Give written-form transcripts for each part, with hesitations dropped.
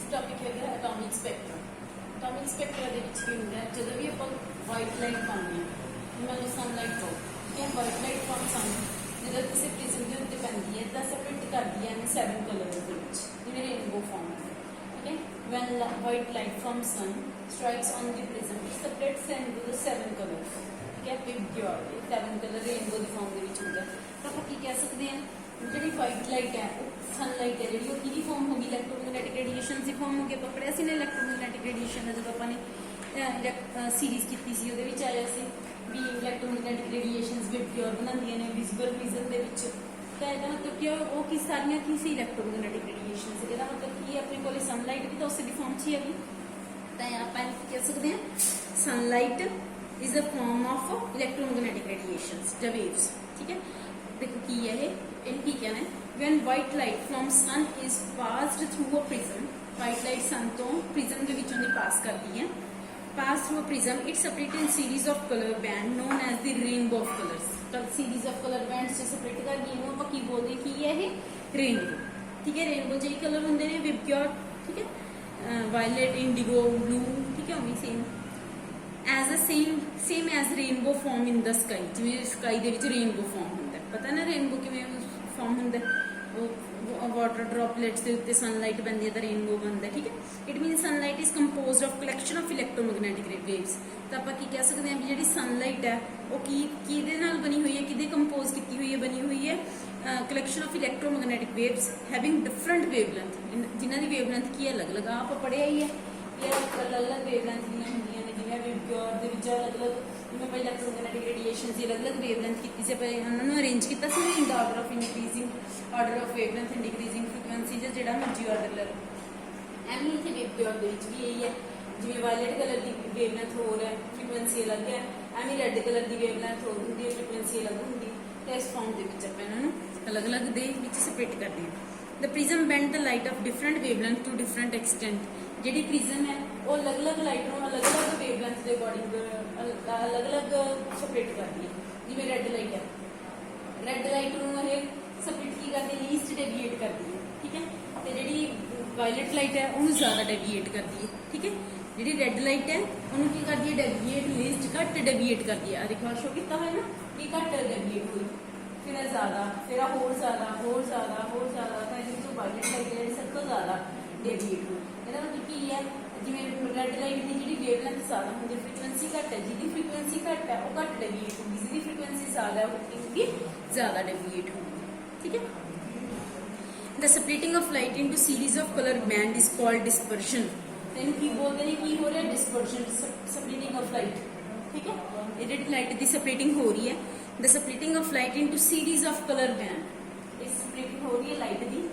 Next topic है atomic spectrum. Atomic Spectra ਦੇ ਵਿੱਚ ਕੀ ਹੁੰਦਾ ਹੈ, ਜਦੋਂ ਵੀ ਆਪਾਂ ਵਾਈਟ ਲਾਈਟ ਪਾਉਂਦੇ ਹਾਂ, ਮੰਨ ਲਓ ਸਨਲਾਈਟ ਤੋਂ, ਠੀਕ ਹੈ, ਵਾਈਟ ਲਾਈਟ ਫਰਮ ਸਨ ਜਦੋਂ ਕਿਸੇ ਪ੍ਰਿਜ਼ਮ ਦੇ ਉੱਤੇ ਪੈਂਦੀ ਹੈ ਤਾਂ ਸਪਲਿਟ ਕਰਦੀ ਹੈ 7 ਕਲਰਸ ਦੇ ਵਿੱਚ, ਜਿਵੇਂ ਰੇਨਬੋ ਫਾਰਮ ਹੈ, ਠੀਕ ਹੈ। when white light from sun strikes on the prism it separates into the 7 colors, ठीक है, pure 7 कलर रेनबो ਦੀ ਫਾਰਮ ਦੇ ਵਿੱਚ ਹੁੰਦਾ ਹੈ। ਤਾਂ ਆਪਾਂ ਕੀ ਕਹਿ ਸਕਦੇ ਹਾਂ, ਜਿਹੜੀ ਵਾਈਟ ਲਾਈਟ ਹੈ ਉਹ सनलाइट है जी, की फॉर्म होगी इलैक्ट्रोमैग्नेटिक रेडिएशन की फॉर्म होगी। आप पढ़िया सी ना इलैक्ट्रोमैग्नेटिक रेडिएशन जो आपने सीरीज की आया सी भी इलैक्ट्रोमैग्नेटिक रेडिएशन भी प्योर बनादियां ने विजिबल विजन के तो यदा मतलब कि वो की सारियां की सी इलैक्ट्रोमैग्नेटिक रेडिएशन से यदा मतलब कि अपने को सनलाइट भी तो उस फॉर्म च हैगी। तो आप कह सकते हैं sunlight is a form of electromagnetic radiation या वेव्स, ठीक है। देखो की है ये की कहना है, when white light from sun is passed through a prism, white light sun तो prism ਦੇ ਵਿੱਚੋਂ ਦੀ pass ਕਰਦੀ ਹੈ, pass through a prism it separates in series of color band known as the rainbow of colors। तो series of color bands से separate करਦੀ ਹੈ, ਇਹਨੂੰ ਆਪਾਂ ਕੀ ਬੋਲਦੇ ਹਾਂ, ਕੀ ਹੈ ਇਹ ਰੇਨਬੋ, ਠੀਕ ਹੈ। ਰੇਨਬੋ ਜਿਹੇ ਕਲਰ ਹੁੰਦੇ ਨੇ ਵਿਬਗਿਓਰ, ਠੀਕ ਹੈ, ਵਾਇਲਟ, ਇੰਡੀਗੋ, ਬਲੂ, ਠੀਕ ਹੈ, ਉਵੇਂ same as a same as rainbow form in the sky, ਜਿਵੇਂ ਸਕਾਈ ਦੇ ਵਿੱਚ ਰੇਨਬੋ ਫਾਰਮ ਹੁੰਦਾ, ਪਤਾ ਨਾ ਰੇਨਬੋ ਕਿਵੇਂ ਫਾਰਮ ਹੁੰਦਾ, वाटर ड्रॉपलेट्स के उत्ते सनलाइट बनती है तो रेनबो बनता है, ठीक है। It mean sunlight is composed of collection of electromagnetic waves. तो आप की कह सकते हैं भी जी सनलाइट है वो किहदे नाल बनी हुई है, किहदे कंपोज की हुई है, बनी हुई है collection of electromagnetic waves having different wavelength, जिन्हां दी वेवलेंथ की अलग अलग आप पढ़िया ही है, ये अलग अलग वेवलेंथ दी होंदियां ने, जिवें विबग्योर दे विच अलग अलग जिवें पहले इलैक्ट्रोमैग्नेटिक रेडिएशन की अलग अलग वेवलेंथ की सी, उन्होंने अरेंज किया in the order of increasing order of wavelength and decreasing frequency जो मर्जी ऑर्डर ले लो। एवं इतने विबग्योर भी यही है, जिवें वायलेट कलर की वेवलेंथ होर है, फ्रीक्वेंसी अलग है, एवं रेड कलर की वेवलेंथ होर होंदी है, फ्रीक्वेंसी अलग होंगी। तो इस फॉर्म के आप अलग अलग दे सपरेट करते हैं। The prism bend the light of different wavelength to different extent. जी प्रिज्म है वो अलग अलग लाइट को अलग अलग वेवलेंथ के अकॉर्डिंग अलग अलग सपरेट करती है। जिवें रेड लाइट है, रेड लाइट को सपरेट की करती है, लीस्ट डेविएट करती है, ठीक है। तो जी वायलेट लाइट है उन्होंने ज़्यादा डेविएट करती है, ठीक है। जी रेड लाइट है उन्होंने की करती है डेविएट, लीस्ट घट डेविएट करती है। देखो शो किया है ना कि घट डेविएट हुई, फिर ज़्यादा, फिर होर ज़्यादा, होर ज़्यादा, होर ज़्यादा, तो ये वायलेट लाइट है सब तो ज़्यादा डेविएट हुई। ਇਹਦਾ मतलब की है जिवें रेड लाइट की जी वेवलेंथ ज़्यादा होंगी, फ्रीक्वेंसी घट है, जिसकी फ्रीक्वेंसी घट है वो घट डेविएट होगी, जिसकी फ्रीक्वेंसी ज़्यादा है वो ज़्यादा डेविएट होगी, ठीक है। The separating of light into series of colour band is called dispersion. तो इन्हें की बोलते हैं, की हो रहा है डिस्पर्शन, सपरेटिंग ऑफ लाइट, ठीक है। ये लाइट की सपरेटिंग हो रही है, the separating of light into series of colour band, इस सपरेटिंग हो रही है लाइट की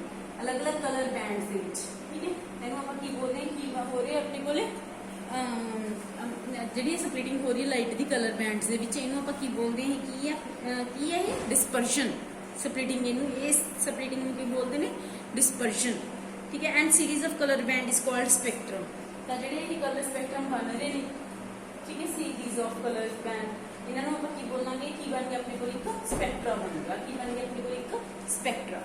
अलग अलग कलर बैंड के विच, ठीक है। तेनों आप की बोलते हैं की हो रहे अपने को जी सपरेटिंग हो रही है लाइट की कलर बैंड्स के विच, इन्हों आप की बोलते हैं की है ये डिस्पर्शन। सपरेटिंग इस सपरेटिंग की बोलते हैं डिस्पर्शन, ठीक है। And series of colour band is called spectrum. तो जो कलर स्पैक्ट्रम बन रहे हैं, ठीक है, सीरीज ऑफ कलर बैंड इन्होंने आप की बोलेंगे की बन गया अपने को एक स्पैक्ट्रा बनेगा, की बन गया अपने को एक स्पैक्ट्रा,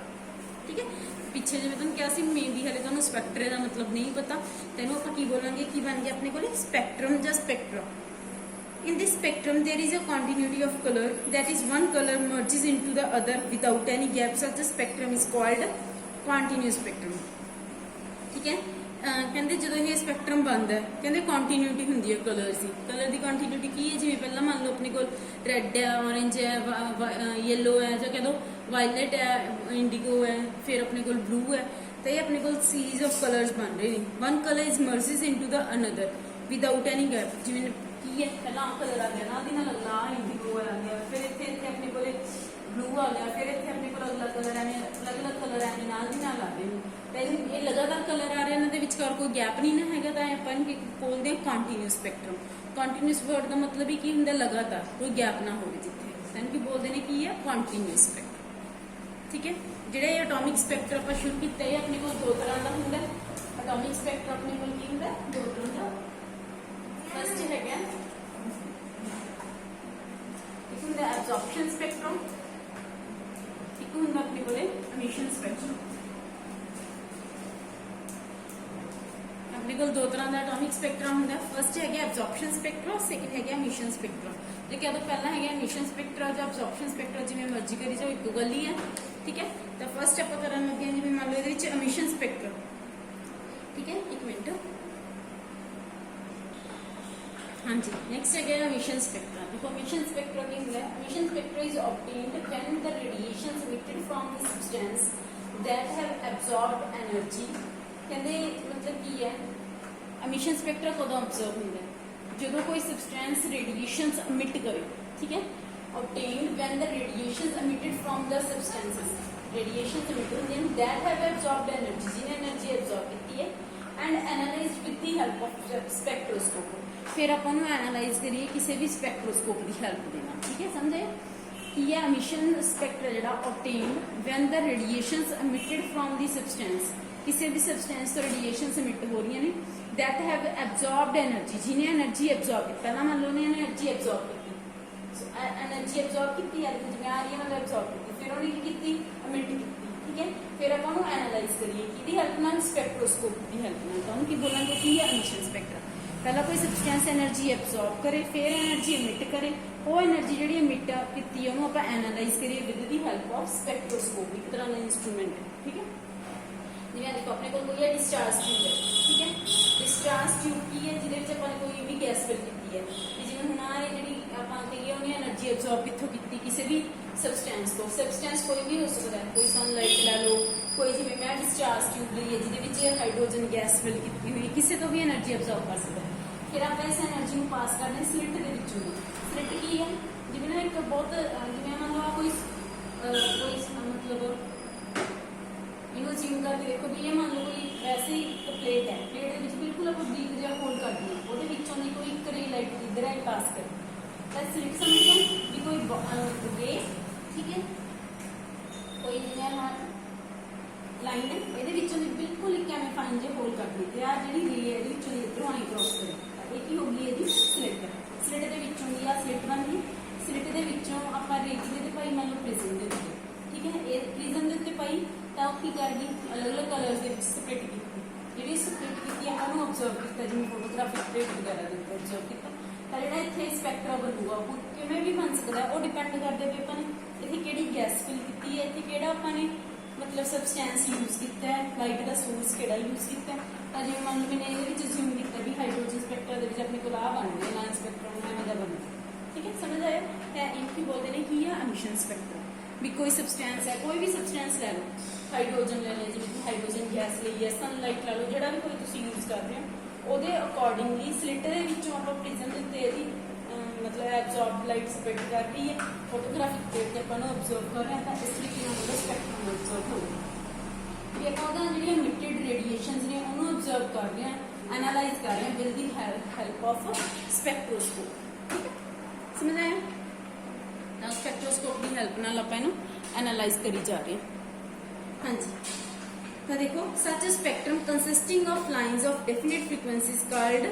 ठीक है। पिछले जो मैं तुम क्या मे भी हले तुम स्पैक्ट्रे का मतलब नहीं पता, तेनों आप की बोलेंगे की बन गया अपने को स्पैक्ट्रम या Spectra. In this spectrum there is a continuity of color, that is one color merges into the other without any gap, such a spectrum is called continuous spectrum, ठीक है। कहते जो ये स्पैक्ट्रम बनता है कहते कॉन्टीन्यूटी होंगी है कलर्स की, कलर की कॉन्टीन्यूटी की है, जिवें पहला मान लो अपने को रेड है, ऑरेंज है, येलो है, जो कह दो वायलेट है, इंडिगो है, फिर अपने को ब्लू है। तो ये अपने को सीरीज ऑफ कलर्स बन रहे हैं, one colour is merges into the another without any gap. जिवें की है पहला कलर आ गया ना दी नाल अगला इंडिगो आ गया, फिर इत्थे अपने को ब्लू आ गया, फिर इत्थे अपने को अगला कलर आने अलग अलग कलर आने नाल दी नाल आ रहे हैं, ये लगातार कलर आ रहे हैं, इन्होंने विचकार कोई गैप नहीं ना है। तो अपन बोलते हैं कॉन्टीन्यूस स्पैक्ट्रम। कॉन्टीन्यूस वर्ड का मतलब ही की होंगे लगातार, कोई गैप ना हो जिथे, दैन की बोलते हैं की है कॉन्टीन्यूस स्पैक्ट्रम, ठीक है। जो एटॉमिक स्पैक्ट्र आप शुरू किया है अपने को दो तरह का होंगे, एटॉमिक स्पैक्ट्र अपने को की होंगे दो तरह का। फर्स्ट है एक होंगे एब्जॉर्प्शन स्पैक्ट्रम, एक होंगे अपने को एमिशन स्पैक्ट्रम। ਕੋਲ ਦੋ ਤਰ੍ਹਾਂ ਦਾ ਐਟੋਮਿਕ ਸਪੈਕਟਰਮ ਹੁੰਦਾ। ਫਸਟ ਹੈਗਾ ਐਬਜ਼ੌਰਪਸ਼ਨ ਸਪੈਕਟਰਾ, ਸੈਕੰਡ ਹੈਗਾ ਐਮਿਸ਼ਨ ਸਪੈਕਟਰਾ। ਜੇ ਕਹੋ ਪਹਿਲਾਂ ਹੈਗਾ ਐਮਿਸ਼ਨ ਸਪੈਕਟਰਾ ਜਾਂ ਐਬਜ਼ੌਰਪਸ਼ਨ ਸਪੈਕਟਰਾ, ਜਿਵੇਂ ਮਰਜ਼ੀ ਕਰੀ ਜਾਓ, ਇੱਕੋ ਗੱਲ ਹੀ ਹੈ। ਠੀਕ ਹੈ, ਤਾਂ ਫਸਟ ਆਪਾਂ ਕਰਨ ਲੱਗੇ ਹਾਂ ਜਿਵੇਂ ਮੰਨ ਲਓ ਇਹਦੇ ਵਿੱਚ ਐਮਿਸ਼ਨ ਸਪੈਕਟਰਾ। ਠੀਕ ਹੈ, ਇੱਕ ਮਿੰਟ। ਹਾਂਜੀ, ਨੈਕਸਟ ਹੈਗਾ ਐਮਿਸ਼ਨ ਸਪੈਕਟਰਾ। ਦੇਖੋ ਐਮਿਸ਼ਨ ਸਪੈਕਟਰਾ ਕੀ ਹੁੰਦਾ ਹੈ? Emission spectra is obtained when the radiations emitted from the substance that have absorbed energy। ਕਹਿੰਦੇ ਮਤਲਬ ਕੀ ਹੈ? ਐਮਿਸ਼ਨ ਸਪੈਕਟਰਾ ਕਦੋਂ ਅਬਜ਼ਰਵ ਹੁੰਦਾ ਹੈ? ਜਦੋਂ ਕੋਈ ਸਬਸਟੈਂਸ ਰੇਡੀਏਸ਼ਨਸ emit ਕਰੇ। ਠੀਕ ਹੈ, obtained when the radiations emitted from the substances, radiations emitted ਹੁੰਦੀਆਂ ਨੇ that have absorbed energy, ਜਿਹਨੇ એનર્ਜੀ absorb ਕੀਤੀ ਹੈ, and analyzed with the help of spectroscope। ਫਿਰ ਆਪਾਂ ਨੂੰ ਐਨਾਲਾਈਜ਼ ਕਰੀਏ ਕਿਸੇ ਵੀ ਸਪੈਕਟਰੋਸਕੋਪ ਦੀ ਹੈਲਪ ਦੇ ਨਾਲ। ਠੀਕ ਹੈ, ਸਮਝੇ? ਕੀ ਹੈ ਐਮਿਸ਼ਨ ਸਪੈਕਟਰਾ ਜਿਹੜਾ obtained when the radiations emitted from the substance, ਕਿਸੇ ਵੀ ਸਬਸਟੈਂਸ ਤੋਂ ਰੇਡੀਏਸ਼ਨਸ emit ਹੋ ਰਹੀਆਂ ਨੇ that have absorbed energy, ਜਿਹਨੇ એનર્ਜੀ absorb ਕੀਤੀ। ਪਹਿਲਾਂ ਮੰਨ ਲਓ ਨੇ એનર્ਜੀ absorb ਕੀਤੀ, ਸੋ એનર્ਜੀ absorb ਕੀਤੀ ਹੈ ਜਿਵੇਂ ਆ ਰਹੀ ਹੈ, ਮਤਲਬ absorb ਕੀਤੀ, ਫਿਰ ਉਹਨੇ ਕੀ ਕੀਤੀ? emit ਕੀਤੀ। ਠੀਕ ਹੈ, ਫਿਰ ਆਪਾਂ ਨੂੰ ਐਨਾਲਾਈਜ਼ ਕਰੀਏ ਕਿਹਦੀ ਹੈਲਪ ਨਾਲ? ਸਪੈਕਟਰੋਸਕੋਪ ਦੀ ਹੈਲਪ ਨਾਲ। ਤਾਂ ਉਹਨੂੰ ਕੀ ਬੋਲਾਂਗੇ? ਕੀ ਹੈ ਐਮਿਸ਼ਨ ਸਪੈਕਟਰਾ। ਪਹਿਲਾਂ ਕੋਈ ਸਬਸਟੈਂਸ એનર્ਜੀ absorb ਕਰੇ, ਫਿਰ એનર્ਜੀ emit ਕਰੇ, ਉਹ એનર્ਜੀ ਜਿਹੜੀ emit ਕੀਤੀ ਹੈ ਉਹਨੂੰ ਆਪਾਂ ਐਨਾਲਾਈਜ਼ ਕਰੀਏ ਵਿਦ ਦੀ ਹੈਲਪ ਆਫ ਸਪੈਕਟਰੋਸਕੋਪ, ਇੱਕ ਤਰ੍ਹਾਂ ਦਾ ਇੰਸਟਰੂਮੈਂਟ ਹੈ। ਠੀਕ ਹੈ, ਜਿਵੇਂ ਦੇਖੋ ਆਪਣੇ ਕੋਲ ਕੋਈ ਹੈ ਡਿਸਚਾਰਜ ਟਿਊਬ ਹੈ। ਠੀਕ ਹੈ, ਡਿਸਚਾਰਜ ਟਿਊਬ ਕੀ ਹੈ? ਜਿਹਦੇ ਵਿੱਚ ਆਪਾਂ ਨੇ ਕੋਈ ਵੀ ਗੈਸ ਫਿਲ ਕੀਤੀ ਹੈ। ਜਿਵੇਂ ਹੁਣ ਆ ਇਹ ਜਿਹੜੀ ਆਪਾਂ ਕਹੀਏ ਉਹਨੇ એનર્ਜੀ absorb ਕਿੱਥੋਂ ਕੀਤੀ? ਕਿਸੇ ਵੀ ਸਬਸਟੈਂਸ ਤੋਂ। ਸਬਸਟੈਂਸ ਕੋਈ ਵੀ ਹੋ ਸਕਦਾ ਹੈ, ਕੋਈ ਸਨਲਾਈਟ ਲੈ ਲਓ, ਕੋਈ ਜਿਵੇਂ ਮੈਂ ਡਿਸਚਾਰਜ ਟਿਊਬ ਲਈ ਹੈ ਜਿਹਦੇ ਵਿੱਚ ਹਾਈਡਰੋਜਨ ਗੈਸ ਫਿਲ ਕੀਤੀ ਹੋਈ, ਕਿਸੇ ਤੋਂ ਵੀ એનર્ਜੀ absorb ਕਰ ਸਕਦਾ ਹੈ। ਫਿਰ ਆਪਾਂ ਇਸ એનર્ਜੀ ਨੂੰ ਪਾਸ ਕਰਦੇ ਹਾਂ ਸਲਿੱਟ ਦੇ ਵਿੱਚੋਂ। ਸਲਿੱਟ ਕੀ ਹੈ? ਜਿਵੇਂ ਨਾ ਇੱਕ ਬਹੁਤ ਜਿਵੇਂ ਮੰਨ ਲਓ ਕੋਈ ਮਤਲਬ ਇਹਨੂੰ ਅਸਿਊਮ ਕਰਕੇ ਦੇਖੋ ਵੀ ਇਹ ਮੰਨ ਲਓ ਕੋਈ ਵੈਸੇ ਹੀ ਇੱਕ ਪਲੇਟ ਹੈ, ਪਲੇਟ ਦੇ ਵਿੱਚ ਬਿਲਕੁਲ ਆਪਾਂ ਬਰੀਕ ਜਿਹਾ ਹੋਲ ਕਰ ਦਈਏ, ਉਹਦੇ ਵਿੱਚੋਂ ਦੀ ਕੋਈ ਇੱਕ ਰੇ ਲਾਈਟ ਇੱਧਰ ਆਈ ਪਾਸ ਕਰੇ, ਤਾਂ ਸਲਿੱਟ ਸਮਝਦੇ ਵੀ ਕੋਈ ਰੇ। ਠੀਕ ਹੈ, ਕੋਈ ਜਿਵੇਂ ਲਾਈਨ ਹੈ, ਇਹਦੇ ਵਿੱਚੋਂ ਦੀ ਬਿਲਕੁਲ ਇੱਕ ਐਵੇਂ ਫਾਈਨ ਜਿਹੇ ਹੋਲ ਕਰ ਦਿੱਤੇ, ਆ ਜਿਹੜੀ ਰੇ ਹੈ ਇਹਦੇ ਵਿੱਚੋਂ ਦੀ ਇੱਧਰੋਂ ਆਈ ਕ੍ਰੋਸ ਕਰੇ, ਇਹ ਕੀ ਹੋ ਗਈ? ਇਹਦੀ ਸਲਿੱਟ। ਸਲਿੱਟ ਦੇ ਵਿੱਚੋਂ ਦੀ ਆ ਸਲਿੱਟ ਬਣ ਗਈ। ਸਲਿੱਟ ਦੇ ਵਿੱਚੋਂ ਆਪਾਂ ਰੇ ਦੇ ਪਾਈ ਮੰਨ ਲਓ ਪ੍ਰਿਜ਼ਮ ਦੇ ਉੱਤੇ। ਠੀਕ ਹੈ, ਇਹ ਪ੍ਰਿਜ਼ਮ ਦੇ ਉੱਤੇ ਪਾਈ ਤਾਂ ਉਹ ਕੀ ਕਰ ਗਈ? ਅਲੱਗ-ਅਲੱਗ ਕਲਰਸ ਦੇ ਵਿੱਚ ਸਪਲਿਟ ਕੀਤੀ। ਜਿਹੜੀ ਸਪਲਿਟ ਕੀਤੀ ਆਪਾਂ ਨੂੰ ਅਬਜ਼ਰਵ ਕੀਤਾ, ਜਿਵੇਂ ਫੋਟੋਗ੍ਰਾਫਿਕ ਪਲੇਟ ਵਗੈਰਾ ਦੇ ਉੱਤੇ ਅਬਜ਼ਰਵ ਕੀਤਾ, ਤਾਂ ਜਿਹੜਾ ਇੱਥੇ ਸਪੈਕਟਰਾ ਬਣੂਗਾ ਉਹ ਕਿਵੇਂ ਵੀ ਬਣ ਸਕਦਾ, ਉਹ ਡਿਪੈਂਡ ਕਰਦੇ ਵੀ ਆਪਾਂ ਨੇ ਇੱਥੇ ਕਿਹੜੀ ਗੈਸ ਫਿਲ ਕੀਤੀ ਹੈ, ਇੱਥੇ ਕਿਹੜਾ ਆਪਾਂ ਨੇ ਮਤਲਬ ਸਬਸਟੈਂਸ ਯੂਜ਼ ਕੀਤਾ ਹੈ, ਲਾਈਟ ਦਾ ਸੋਰਸ ਕਿਹੜਾ ਯੂਜ਼ ਕੀਤਾ ਹੈ। ਤਾਂ ਜਿਵੇਂ ਮੰਨ ਲਓ ਮੈਨੇ ਇਹਦੇ ਵਿੱਚ ਅਸਿਊਮ ਕੀਤਾ ਵੀ ਹਾਈਡਰੋਜਨ ਸਪੈਕਟਰਾ ਦੇ ਵਿੱਚ ਆਪਣੇ ਕੋਲ ਆ ਬਣ ਗਿਆ, ਲਾਈਨ ਸਪੈਕਟਰਮ ਐਵੇਂ ਦਾ ਬਣਦਾ। ਠੀਕ ਹੈ, ਸਮਝ ਆਇਆ? ਇਹ ਕੀ ਬੋਲਦੇ ਨੇ? ਕੀ ਆ ਐਮਿਸ਼ਨ ਸਪੈਕਟਰਾ। ਵੀ ਕੋਈ ਸਬਸਟੈਂਸ ਹੈ, ਕੋਈ ਵੀ ਸਬਸਟੈਂਸ ਲੈ ਲਓ, ਹਾਈਡਰੋਜਨ ਲੈ ਲਿਆ, ਜਿਵੇਂ ਹਾਈਡਰੋਜਨ ਗੈਸ ਲਈ ਹੈ, ਸਨਲਾਈਟ ਲੈ ਲਓ, ਜਿਹੜਾ ਵੀ ਕੋਈ ਤੁਸੀਂ ਯੂਜ਼ ਕਰ ਰਹੇ ਹੋ, ਉਹਦੇ ਅਕੋਰਡਿੰਗਲੀ ਸਲਿੱਟ ਦੇ ਵਿੱਚੋਂ ਆਪਾਂ ਪ੍ਰਿਜ਼ਮ ਦੇ ਉੱਤੇ ਇਹਦੀ ਮਤਲਬ ਐਬਜ਼ੌਰਬ ਲਾਈਟ ਸਪਲਿਟ ਕਰ ਰਹੀ ਹੈ, ਫੋਟੋਗ੍ਰਾਫਿਕ ਪਲੇਟ ਤੇ ਆਪਾਂ ਨੂੰ ਅਬਜ਼ਰਵ ਕਰ ਰਹੇ ਹਾਂ, ਤਾਂ ਇਸ ਤਰੀਕੇ ਨਾਲ ਉਹਦਾ ਸਪੈਕਟਰਮ ਅਬਜ਼ਰਵ ਹੋਊਗਾ। ਵੀ ਆਪਾਂ ਉਹਦਾ ਜਿਹੜੀਆਂ ਇਮਿਟਡ ਰੇਡੀਏਸ਼ਨਸ ਨੇ ਉਹਨੂੰ ਅਬਜ਼ਰਵ ਕਰ ਰਹੇ ਹਾਂ, ਐਨਾਲਾਈਜ਼ ਕਰ ਰਹੇ ਹਾਂ ਵਿਦ ਦੀ ਹੈਲਪ ਆਫ ਸਪੈਕਟਰੋਸਕੋਪ। ਠੀਕ ਹੈ, ਸਮਝ ਆਇਆ? ਤਾਂ ਸਪੈਕਟਰੋਸਕੋਪ ਦੀ ਹੈਲਪ ਨਾਲ ਆਪਾਂ ਇਹਨੂੰ ਐਨਾਲਾਈਜ਼ ਕਰੀ ਜਾ ਰਹੇ ਹਾਂ। ਹਾਂਜੀ, ਤਾਂ ਦੇਖੋ such a spectrum consisting of lines of definite frequencies called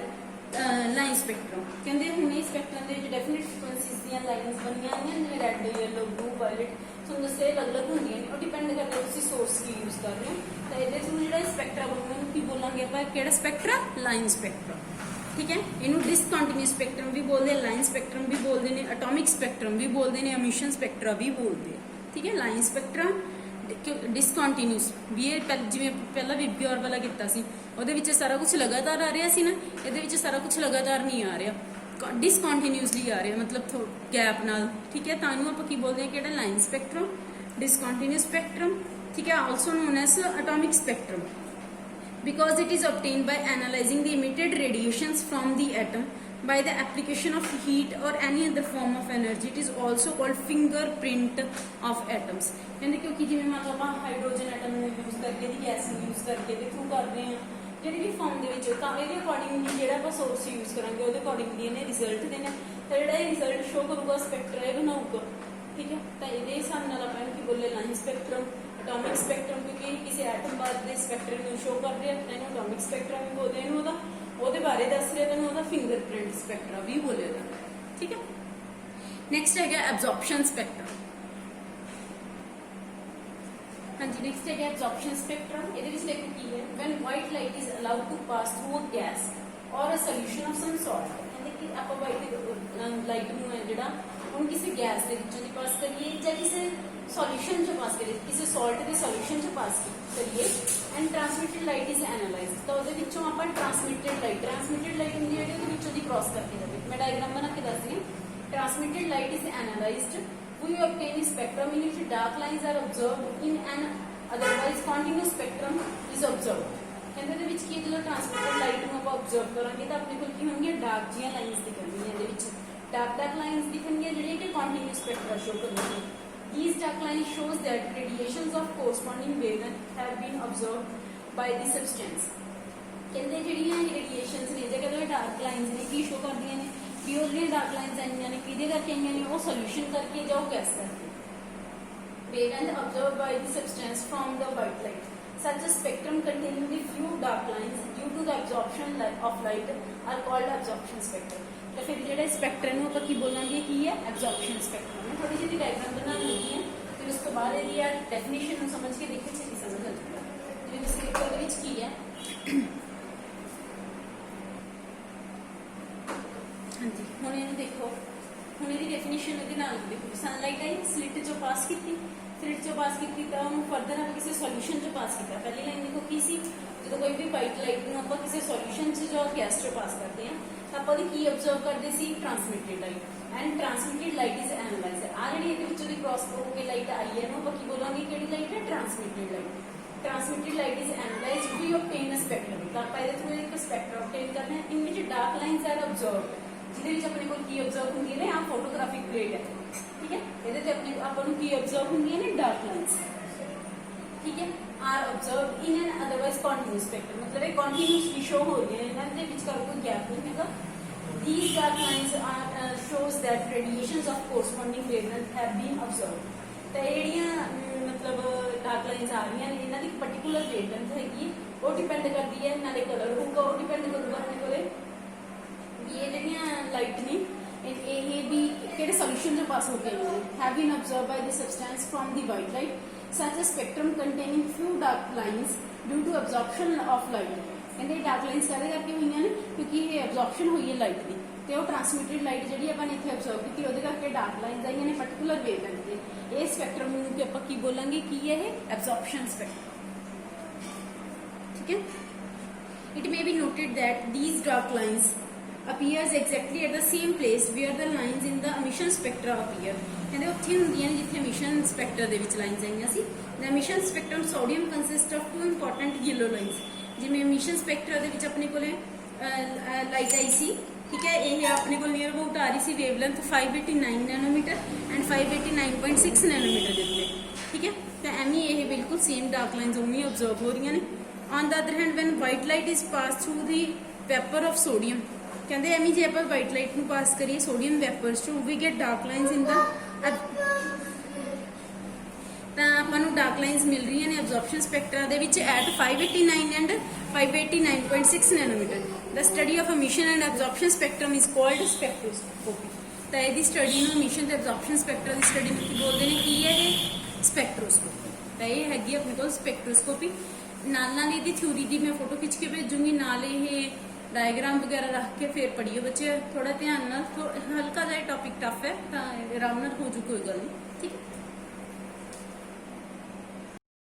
line spectrum. ਕਹਿੰਦੇ ਹੁਣ ਇਹ ਸਪੈਕਟਰਮ ਦੇ ਵਿੱਚ ਡੈਫੀਨਿਟ ਫ੍ਰੀਕੁਐਂਸੀਜ਼ ਦੀਆਂ ਲਾਈਨਸ ਬਣੀਆਂ ਹੋਈਆਂ, ਜਿਵੇਂ ਰੈੱਡ, ਯੈਲੋ, ਬਲੂ, ਵਾਇਲਟ, ਤੁਹਾਨੂੰ ਦੱਸਿਆ ਅਲੱਗ-ਅਲੱਗ ਹੁੰਦੀਆਂ ਨੇ, ਉਹ ਡਿਪੈਂਡ ਕਰਦਾ ਤੁਸੀਂ ਸੋਰਸ ਕੀ ਯੂਜ਼ ਕਰ ਰਹੇ ਹੋ। ਤਾਂ ਇਹਦੇ ਥਰੂ ਜਿਹੜਾ ਸਪੈਕਟਰਾ ਬਣੂਗਾ ਉਹਨੂੰ ਕੀ ਬੋਲਾਂਗੇ ਆਪਾਂ? ਕਿਹੜਾ ਸਪੈਕਟਰਾ? Line spectra. ਠੀਕ ਹੈ, ਇਹਨੂੰ ਡਿਸਕੰਟੀਨਿਊਸ ਸਪੈਕਟਰਮ ਵੀ ਬੋਲਦੇ ਆ, ਲਾਈਨ ਸਪੈਕਟਰਮ ਵੀ ਬੋਲਦੇ ਨੇ, ਐਟੋਮਿਕ ਸਪੈਕਟਰਮ ਵੀ ਬੋਲਦੇ ਨੇ, ਐਮਿਸ਼ਨ ਸਪੈਕਟਰਾ ਵੀ ਬੋਲਦੇ ਆ। ਠੀਕ ਹੈ, ਲਾਈਨ ਸਪੈਕਟਰਾ ਡਿਸਕੰਟੀਨਿਊਸ ਵੀ ਇਹ ਜਿਵੇਂ ਪਹਿਲਾਂ ਵਿਬਗਿਓਰ ਵਾਲਾ ਕੀਤਾ ਸੀ, ਉਹਦੇ ਵਿੱਚ ਸਾਰਾ ਕੁਝ ਲਗਾਤਾਰ ਆ ਰਿਹਾ ਸੀ ਨਾ, ਇਹਦੇ ਵਿੱਚ ਸਾਰਾ ਕੁਝ ਲਗਾਤਾਰ ਨਹੀਂ ਆ ਰਿਹਾ, ਡਿਸਕੰਟੀਨਿਊਸਲੀ ਆ ਰਿਹਾ, ਮਤਲਬ ਗੈਪ ਨਾਲ। ਠੀਕ ਹੈ, ਤਾਂ ਇਹਨੂੰ ਆਪਾਂ ਕੀ ਬੋਲਦੇ ਹਾਂ? ਕਿਹੜਾ? Line spectrum, discontinuous spectrum. ਠੀਕ ਹੈ, also known as atomic spectrum because it is obtained by analyzing the emitted radiations from the atom by the application of heat or any other form of energy. It is also called fingerprint of atoms। ਕਹਿੰਦੇ ਕਿਉਂਕਿ ਜਿਵੇਂ ਮੰਨ ਲਓ ਆਪਾਂ hydrogen atom ਨੂੰ use ਕਰਕੇ, ਇਹਦੀ gas ਨੂੰ ਯੂਜ਼ ਕਰਕੇ ਦੇ ਥਰੂ ਕਰ ਰਹੇ ਹਾਂ ਜਿਹੜੀ ਵੀ ਫਾਰਮ ਦੇ ਵਿੱਚ, ਤਾਂ ਇਹਦੇ ਅਕੋਰਡਿੰਗਲੀ ਜਿਹੜਾ ਆਪਾਂ ਸੋਰਸ ਯੂਜ਼ ਕਰਾਂਗੇ ਉਹਦੇ ਅਕੋਰਡਿੰਗਲੀ ਇਹਨੇ ਰਿਜ਼ਲਟ ਦੇਣਾ, ਤਾਂ ਜਿਹੜਾ ਇਹ ਰਿਜ਼ਲਟ ਸ਼ੋ ਕਰੂਗਾ ਸਪੈਕਟਰਾ ਇਹ ਬਣਾਊਗਾ। ਠੀਕ ਹੈ, ਤਾਂ ਇਹਦੇ ਹਿਸਾਬ ਨਾਲ ਆਪਾਂ ਇਹਨੂੰ ਕੀ ਬੋਲੇ? ਲਾਈਨ ਸਪੈਕਟਰਮ, ਐਟੋਮਿਕ ਸਪੈਕਟਰਮ, ਕਿਉਂਕਿ ਕਿਸੇ ਐਟਮ ਬਾਅਦ ਦੇ ਸਪੈਕਟਰਮ ਨੂੰ ਸ਼ੋ ਕਰ ਰਿਹਾ, ਇਹਨੂੰ ਐਟੋਮਿਕ ਸਪੈਕਟਰਮ ਵੀ ਬੋਲਦੇ, ਇਹਨੂੰ ਉਹਦੇ ਬਾਰੇ ਦੱਸ ਰਿਹਾ, ਤੈਨੂੰ ਉਹਦਾ ਫਿੰਗਰਪ੍ਰਿੰਟ ਸਪੈਕਟਰਾ ਵੀ ਬੋਲਿਆ ਜਾਂਦਾ। ਠੀਕ ਹੈ, ਨੈਕਸਟ ਹੈਗਾ ਐਬਜ਼ੌਰਪਸ਼ਨ ਸਪੈਕਟਰਮ। ਹਾਂਜੀ, ਨੈਕਸਟ ਹੈਗਾ ਐਬਜ਼ੌਰਪਸ਼ਨ ਸਪੈਕਟਰਮ। ਇਹਦੇ ਵਿੱਚ ਦੇਖੋ ਕੀ ਹੈ? When white light is allowed to pass through a gas or a solution of some sort ਕਹਿੰਦੇ ਕਿ ਆਪਾਂ ਵਾਈਟ ਲਾਈਟ ਨੂੰ ਹੈ ਜਿਹੜਾ ਹੁਣ ਕਿਸੇ ਗੈਸ ਦੇ ਵਿੱਚੋਂ ਦੀ ਪਾਸ ਕਰੀਏ ਜਾਂ ਕਿਸੇ ਸੋਲੂਸ਼ਨ 'ਚ ਪਾਸ ਕਰੀਏ, ਕਿਸੇ ਸਾਲਟ ਦੇ ਸੋਲੂਸ਼ਨ 'ਚ ਪਾਸ ਕਰੀਏ ਐਂਡ ਟ੍ਰਾਂਸਮਿਟਡ ਲਾਈਟ ਇਜ਼ ਐਨਾਲਾਈਜ਼ਡ। ਤਾਂ ਉਹਦੇ ਵਿੱਚੋਂ ਆਪਾਂ ਟ੍ਰਾਂਸਮਿਟਡ ਲਾਈਟ ਹੁੰਦੀ ਹੈ ਉਹਦੇ ਵਿੱਚੋਂ ਦੀ ਕ੍ਰਾਸ ਕਰਕੇ ਜਾਵੇ। ਮੈਂ ਡਾਇਗਰਾਮ ਬਣਾ ਕੇ ਦੱਸਦੀ ਹਾਂ। Transmitted light is analysed, we obtain a spectrum in which dark lines are observed in an otherwise continuous spectrum is observed। ਕਹਿੰਦੇ ਦੇ ਵਿੱਚ ਕੀ ਜਦੋਂ ਟ੍ਰਾਂਸਮਿਟਡ ਲਾਈਟ ਨੂੰ ਆਪਾਂ ਆਬਜ਼ਰਵ ਕਰਾਂਗੇ ਤਾਂ ਆਪਣੇ ਕੋਲ ਕੀ ਹੋਣਗੀਆਂ ਡਾਰਕ ਜੀਆਂ ਲਾਈਨਸ ਦਿਖਣਗੀਆਂ, ਇਹਦੇ ਵਿੱਚ ਡਾਰਕ ਲਾਈਨਸ ਦਿਖਣਗੀਆਂ ਜਿਹੜੀਆਂ ਕਿ ਕੰਟੀਨਿਊਸ ਸਪੈਕਟਰਾ ਸ਼ੋ ਕਰਨਗੀਆਂ। These dark lines shows that radiations of corresponding wavelength have been observed by the substance। ਕਹਿੰਦੇ ਜਿਹੜੀਆਂ ਰੇਡੀਏਸ਼ਨਸ ਨੇ ਜੇ ਕਹਿੰਦੇ ਡਾਰਕ ਲਾਈਨਸ ਨੇ ਕੀ ਸ਼ੋ ਕਰਦੀਆਂ ਨੇ ਕਿ ਉਹ ਜਿਹੜੀਆਂ ਡਾਰਕ ਲਾਈਨਸ ਆਈਆਂ ਨੇ ਕਿਹਦੇ ਕਰਕੇ ਆਈਆਂ ਨੇ, ਉਹ ਸੋਲੂਸ਼ਨ ਕਰਕੇ ਜਾਂ ਉਹ ਗੈਸ ਕਰਕੇ। Wavelength observed by the substance from the white light, such a spectrum containing the few dark lines due to the absorption of light are called absorption spectrum। ਤਾਂ ਫਿਰ ਜਿਹੜੇ ਸਪੈਕਟਰਮ ਨੂੰ ਆਪਾਂ ਕੀ ਬੋਲਾਂਗੇ, ਕੀ ਹੈ ਐਬਜ਼ੌਰਪਸ਼ਨ ਸਪੈਕਟਰਮ। ਮੈਂ ਥੋੜੀ ਜਿਹੀ ਡਾਇਗਰਾਮ ਬਣਾਉਣ ਲੱਗੀ ਹਾਂ, ਫਿਰ ਉਸ ਤੋਂ ਬਾਅਦ ਇਹਦੀ ਆ ਡੈਫੀਨੇਸ਼ਨ ਨੂੰ ਸਮਝ ਕੇ ਦੇਖੋ ਛੇਤੀ ਸਮਝ ਆ ਜਾਊਗਾ ਜਿਹੜੀ ਸਪੈਕਟਰ ਦੇ ਵਿੱਚ ਕੀ ਹੈ। ਹਾਂਜੀ ਹੁਣ ਇਹਨੂੰ ਦੇਖੋ, ਹੁਣ ਇਹਦੀ ਡੈਫੀਨੇਸ਼ਨ ਇਹਦੇ ਨਾਲ ਦੇਖੋ। ਸਨਲਾਈਟ ਆਈ, ਸਲਿੱਟ ਚੋਂ ਪਾਸ ਕੀਤੀ, ਸਲਿੱਟ ਚੋਂ ਪਾਸ ਕੀਤੀ ਤਾਂ ਉਹਨੂੰ ਫਰਦਰ ਆਪਾਂ ਕਿਸੇ ਸੋਲੂਸ਼ਨ ਚੋਂ ਪਾਸ ਕੀਤਾ। ਪਹਿਲੀ ਲਾਈਨ ਦੇਖੋ ਕੀ ਸੀ, ਜਦੋਂ ਕੋਈ ਵੀ ਵਾਈਟ ਲਾਈਟ ਨੂੰ ਆਪਾਂ ਕਿਸੇ ਸੋਲੂਸ਼ਨ 'ਚ ਜਾਂ ਗੈਸ 'ਚ ਪਾਸ ਕਰਦੇ ਹਾਂ ਤਾਂ ਆਪਾਂ ਉਹਦੀ ਕੀ ਅਬਜ਼ਰਵ ਕਰਦੇ ਸੀ, transmitted light. And transmitted light is analysed. ਆ ਜਿਹੜੀ ਇਹਦੇ ਵਿੱਚੋਂ ਦੀ ਕ੍ਰਾਸ ਹੋ ਕੇ ਲਾਈਟ ਆਈ ਹੈ ਇਹਨੂੰ ਆਪਾਂ ਕੀ ਬੋਲਾਂਗੇ, ਕਿਹੜੀ ਲਾਈਟ ਹੈ, ਟ੍ਰਾਂਸਮਿਟਡ light. Transmitted light is analyzed, we obtain a spectrum। ਤਾਂ ਆਪਾਂ ਇਹਦੇ ਥਰੂ ਇੱਕ ਸਪੈਕਟਰਮ obtain ਕਰਨਾ ਹੈ in which dark lines are observed, ਜਿਹਦੇ ਵਿੱਚ ਆਪਣੇ ਕੋਲ ਕੀ ਅਬਜ਼ਰਵ ਹੁੰਦੀਆਂ ਨੇ, ਆ ਫੋਟੋਗ੍ਰਾਫਿਕ ਪਲੇਟ ਹੈ, ਠੀਕ ਹੈ। ਇਹਦੇ ਤੇ ਆਪਣੇ ਆਪਾਂ ਨੂੰ ਕੀ ਅਬਜ਼ਰਵ ਹੁੰਦੀਆਂ ਨੇ, ਡਾਰਕ ਲਾਈਨਸ, ਠੀਕ ਹੈ, ਆਰ ਅਬਜ਼ਰਵਡ ਇਨ ਐਨ ਅਦਰਵਾਈਜ਼ ਕੰਟੀਨਿਊਸ ਸਪੈਕਟਰਮ। ਮਤਲਬ ਇਹ ਕੰਟੀਨਿਊਸਲੀ ਸ਼ੋ ਹੋ ਰਹੀਆਂ ਨੇ, ਇਹਨਾਂ ਦੇ ਵਿਚਕਾਰ ਕੋਈ ਗੈਪ ਨਹੀਂ ਹੈਗਾ। These dark lines are shows that radiations of corresponding wavelength have been observed। ਤਾਂ ਜਿਹੜੀਆਂ ਮਤਲਬ ਡਾਰਕ ਲਾਈਨਸ ਆ ਰਹੀਆਂ ਨੇ ਇਹਨਾਂ ਦੀ ਪਰਟੀਕੂਲਰ ਵੇਵਲੈਂਥ ਹੈਗੀ, ਉਹ ਡਿਪੈਂਡ ਕਰਦੀ ਹੈ, ਨਾਲੇ ਕਲਰ ਹੋਊਗਾ ਉਹ ਡਿਪੈਂਡ ਕਰੂਗਾ ਆਪਣੇ ਕੋਲੇ ਵੀ ਇਹ ਜਿਹੜੀਆਂ ਲਾਈਟ ਨੇ ਇਹ ਵੀ ਕਿਹੜੇ ਸੋਲੂਸ਼ਨ 'ਚ ਪਾਸ ਹੋ ਕੇ ਆਈਆਂ ਨੇ। Have been observed by the substance from the white light such a spectrum containing few dark lines due to absorption of light. ਕਹਿੰਦੇ ਡਾਰਕ ਲਾਈਨਸ ਕਾਹਦੇ ਕਰਕੇ ਹੋਈਆਂ ਨੇ, ਕਿਉਂਕਿ ਇਹ ਅਬਜ਼ੌਰਪਸ਼ਨ ਹੋਈ ਹੈ ਲਾਈਟ ਦੀ, ਤੇ ਉਹ ਟ੍ਰਾਂਸਮਿਟਡ ਲਾਈਟ ਜਿਹੜੀ ਆਪਾਂ ਨੇ ਇੱਥੇ ਅਬਜ਼ਰਵ ਕੀਤੀ ਉਹਦੇ ਕਰਕੇ ਡਾਰਕ ਲਾਈਨਸ ਆਈਆਂ ਨੇ ਪਰਟੀਕੂਲਰ ਵੇਵਲੈਂਥ ਦੇ। ਇਹ ਸਪੈਕਟਰਮ ਨੂੰ ਕਿ ਆਪਾਂ ਕੀ ਬੋਲਾਂਗੇ, ਕੀ ਹੈ ਇਹ, ਐਬਜ਼ੌਰਪਸ਼ਨ ਸਪੈਕਟਰਮ, ਠੀਕ ਹੈ। It may be noted that these dark lines appears exactly at the same place where the lines in the emission spectra appear। ਕਹਿੰਦੇ ਉੱਥੇ ਹੁੰਦੀਆਂ ਨੇ ਜਿੱਥੇ emission spectra ਦੇ ਵਿੱਚ ਲਾਈਨਸ ਆਈਆਂ ਸੀ। The emission spectrum sodium consists of two important yellow lines। ਜਿਵੇਂ emission spectra ਦੇ ਵਿੱਚ ਆਪਣੇ ਕੋਲੇ ਲਾਈਟ ਆਈ ਸੀ, ਠੀਕ ਹੈ, ਇਹ ਆਪਣੇ ਕੋਲ ਨੀਅਰ ਅਬਾਊਟ ਆ ਰਹੀ ਸੀ ਵੇਵਲੈਂਥ 589 ਨੈਨੋਮੀਟਰ ਐਂਡ 589.6 ਨੈਨੋਮੀਟਰ ਦੇ ਉੱਤੇ, ਠੀਕ ਹੈ। ਤਾਂ ਐਵੇਂ ਇਹ ਬਿਲਕੁਲ ਸੇਮ ਡਾਰਕ ਲਾਈਨਸ ਉਵੇਂ ਅਬਜ਼ਰਵ ਹੋ ਰਹੀਆਂ ਨੇ। On the other hand when white light is pass through the vapour of sodium, ਕਹਿੰਦੇ ਐਵੇਂ ਜੇ ਆਪਾਂ ਵਾਈਟ ਲਾਈਟ ਨੂੰ ਪਾਸ ਕਰੀਏ ਸੋਡੀਅਮ ਵੈਪਰਸ ਚੋਂ ਵੀ ਗੈਟ ਡਾਰਕ ਲਾਈਨਸ ਇਨ ਦਾ, ਤਾਂ ਆਪਾਂ ਨੂੰ ਡਾਰਕ ਲਾਈਨਸ ਮਿਲ ਰਹੀਆਂ ਨੇ ਅਬਜ਼ੌਰਪਸ਼ਨ ਸਪੈਕਟਰਾ ਦੇ ਵਿੱਚ at 589 and 589.6 nanometre. The study of emission and absorption spectrum is called spectroscopy। ਤਾਂ ਇਹਦੀ ਸਟੱਡੀ ਨੂੰ emission ਤੇ absorption spectra ਦੀ ਸਟੱਡੀ ਨੂੰ ਕੀ ਬੋਲਦੇ ਨੇ, ਕੀ ਹੈ ਇਹ, ਸਪੈਕਟਰੋਸਕੋਪੀ। ਤਾਂ ਇਹ ਹੈਗੀ ਆਪਣੇ ਕੋਲ ਸਪੈਕਟਰੋਸਕੋਪੀ। ਨਾਲ ਇਹਦੀ ਥਿਊਰੀ ਦੀ ਮੈਂ ਫੋਟੋ ਖਿੱਚ ਕੇ ਭੇਜੂੰਗੀ, ਨਾਲ ਇਹ ਡਾਇਗਰਾਮ ਵਗੈਰਾ ਰੱਖ ਕੇ ਫਿਰ ਪੜ੍ਹੀਓ ਬੱਚੇ ਥੋੜਾ ਧਿਆਨ ਨਾਲ। ਹਲਕਾ ਜਿਹਾ ਟੌਪਿਕ ਟਫ ਹੈ ਤਾਂ ਆਰਾਮ ਨਾਲ ਹੋ ਜੂ, ਕੋਈ ਗੱਲ ਨਹੀਂ, ਠੀਕ ਹੈ।